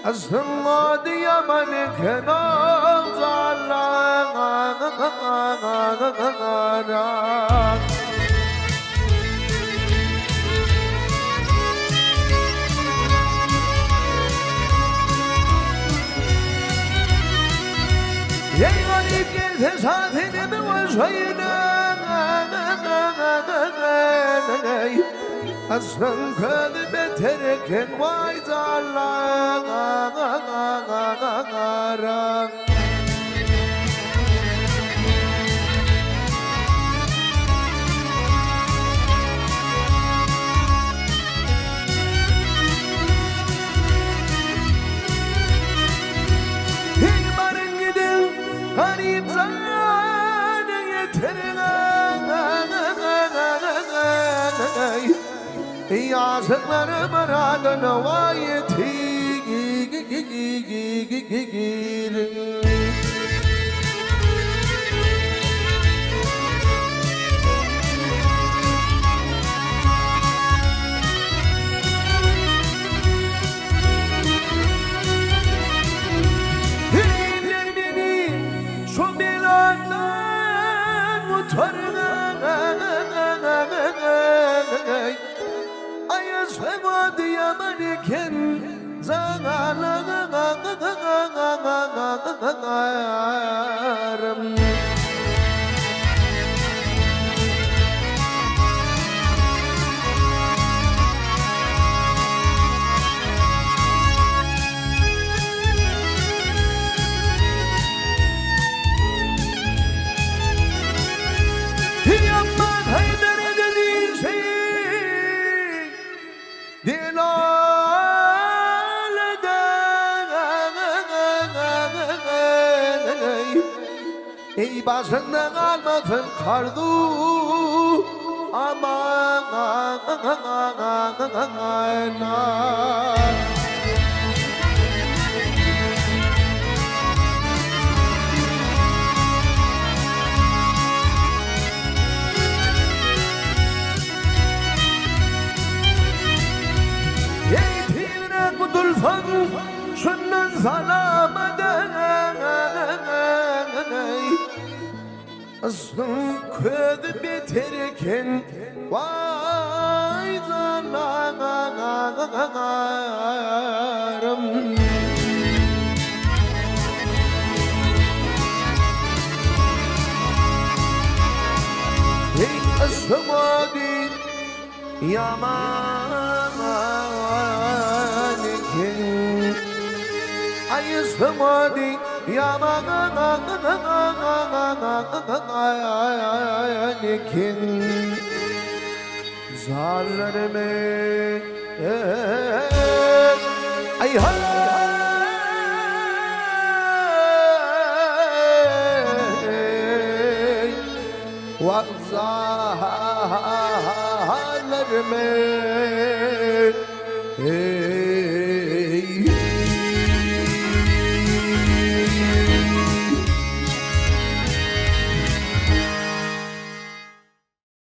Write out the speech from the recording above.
الصمد يا ملك يا غريب كيف ساعتين بوجهنا أصلاً كذب ترك وايد الله هي برنجدل غريب زمان يترغى يا زمر مراد نوايتي شو بلادنا مترنا أيسمد يا ملك زغالم ey başında kalmasın kardu aman ey tilne kutulsan şundan salamadan Aslan ködü biterken vay zalanlarım Ey asmadi yaman iken Ay asmadi yaman iken zallerime ay hay wa zallerime